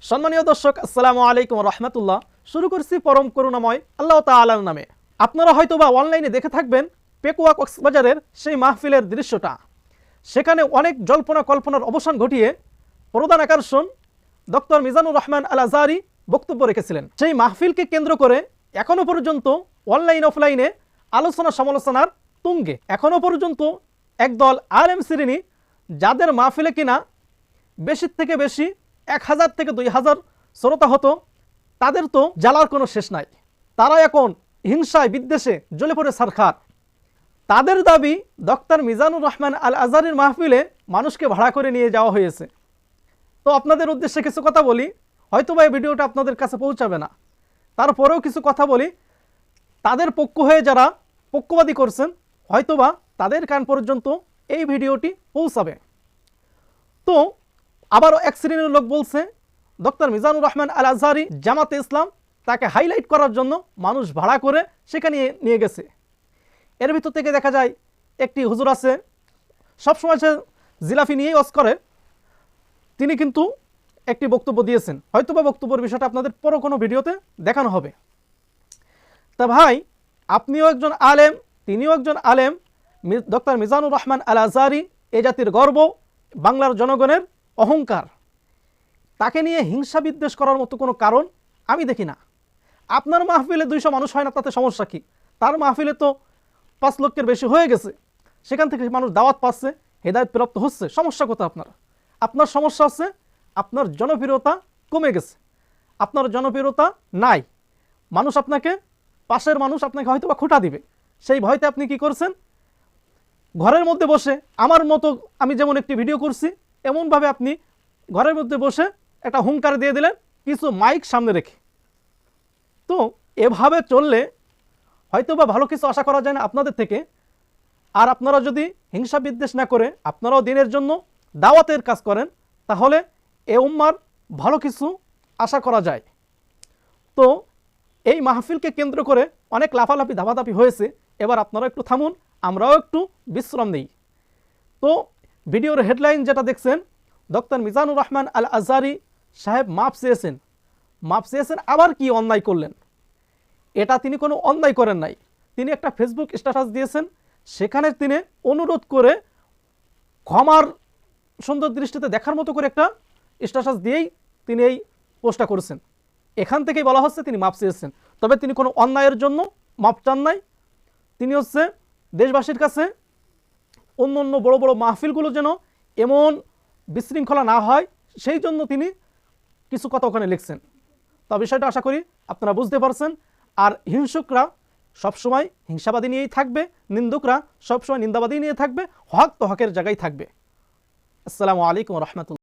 সম্মানীয় দর্শক, আসসালামু আলাইকুম রহমতুল্লাহ। শুরু করছি পরম করুণাময় আল্লাহ তাআলার নামে। আপনারা হয়তোবা অনলাইনে দেখে থাকবেন পেকুয়া কক্সবাজারের সেই মাহফিলের দৃশ্যটা। সেখানে অনেক জল্পনা কল্পনার অবসান ঘটিয়ে প্রধান আকর্ষণ ডক্টর মিজানুর রহমান আল আজহারি বক্তব্য রেখেছিলেন। সেই মাহফিলকে কেন্দ্র করে এখনও পর্যন্ত অনলাইন অফলাইনে আলোচনা সমালোচনার তুঙ্গে। এখনও পর্যন্ত একদল আলেম শ্রেণী যাদের মাহফিলে কিনা বেশি থেকে বেশি 1000 থেকে 2000 শ্রোতা হতো, তাদের তো জ্বালার কোনো শেষ নাই। তারা এখন হিংসায় বিদ্বেষে জ্বলে পড়ে সারখার। তাদের দাবি ডক্টর মিজানুর রহমান আল আজহারির মাহফিলে মানুষকে ভাড়া করে নিয়ে যাওয়া হয়েছে। তো আপনাদের উদ্দেশ্যে কিছু কথা বলি, হয়তোবা এই ভিডিওটা আপনাদের কাছে পৌঁছাবে না, তারপরেও কিছু কথা বলি। তাদের পক্ষ হয়ে যারা পক্ষপাতী করছেন, হয়তোবা তাদের কান পর্যন্ত এই ভিডিওটি পৌঁছাবে। তো আবারও এক শ্রেণীর লোক বলছে ডক্টর মিজানুর রহমান আল আজহারি জামাতে ইসলাম, তাকে হাইলাইট করার জন্য মানুষ ভাড়া করে সেখানে নিয়ে গেছে। এর ভিতর থেকে দেখা যায় একটি হুজুর আছে, সবসময় সে জিলাফি নিয়েই ওয়াজ করে, তিনি কিন্তু একটি বক্তব্য দিয়েছেন। হয়তোবা বক্তব্যের বিষয়টা আপনাদের পরও কোনো ভিডিওতে দেখানো হবে। তা ভাই, আপনিও একজন আলেম, তিনিও একজন আলেম। ডক্টর মিজানুর রহমান আল আজহারি এই জাতির গর্ব, বাংলার জনগণের অহংকার। তাকে নিয়ে হিংসা বিদ্বেষ করার মতো কোনো কারণ আমি দেখি না। আপনার মাহফিলে 200 মানুষ হয় না, তাতে সমস্যা কি? তার মাহফিলে তো 5 লক্ষের বেশি হয়ে গেছে, সেখান থেকে মানুষ দাওয়াত পাচ্ছে, হেদায়েত প্রাপ্ত হচ্ছে। সমস্যা কোথায় আপনার? আপনার সমস্যা হচ্ছে আপনার জনপ্রিয়তা কমে গেছে, আপনার জনপ্রিয়তা নাই। মানুষ আপনাকে, পাশের মানুষ আপনাকে হয়তো বা খোঁটা দিবে, সেই ভয়তে আপনি কি করছেন? ঘরের মধ্যে বসে আমার মতো আমি যেমন একটি ভিডিও করছি, এমনভাবে আপনি ঘরের মধ্যে বসে একটা হুঙ্কার দিয়ে দিলেন কিছু মাইক সামনে রেখে। তো এভাবে চললে হয়তোবা ভালো কিছু আশা করা যায় না আপনাদের থেকে। আর আপনারা যদি হিংসা বিদ্বেষ না করে আপনারাও দিনের জন্য দাওয়াতের কাজ করেন, তাহলে এ উম্মার ভালো কিছু আশা করা যায়। তো এই মাহফিলকে কেন্দ্র করে অনেক লাফালাফি ধাপাধাপি হয়েছে। এবার আপনারা একটু থামুন, আমরাও একটু বিশ্রাম নেই। তো ভিডিওর হেডলাইন যেটা দেখছেন, ডক্টর মিজানুর রহমান আল আজহারি সাহেব মাপ চেয়েছেন। মাপ চেয়েছেন, আবার কি অন্যায় করলেন? এটা তিনি কোনো অন্যায় করেন নাই। তিনি একটা ফেসবুক স্ট্যাটাস দিয়েছেন, সেখানে তিনি অনুরোধ করে ক্ষমার সুন্দর দৃষ্টিতে দেখার মতো করে একটা স্ট্যাটাস দিয়েই তিনি এই পোস্টটা করেছেন। এখান থেকেই বলা হচ্ছে তিনি মাপ চেয়েছেন, তবে তিনি কোনো অন্যায়ের জন্য মাপ চান নাই। তিনি হচ্ছে দেশবাসীর কাছে অন্য অন্য বড় বড় মাহফিলগুলো যেন এমন বিশৃঙ্খলা না হয়, সেই জন্য তিনি কিছু কথা ওখানে লিখছেন। তো বিষয়টা আশা করি আপনারা বুঝতে পারছেন। আর হিংসুকরা সবসময় হিংসাবাদী নিয়েই থাকবে, নিন্দুকরা সবসময় নিন্দাবাদী নিয়ে থাকবে, হক তো হকের জায়গায় থাকবে। আসসালামু আলাইকুম রহমতুল্লাহ।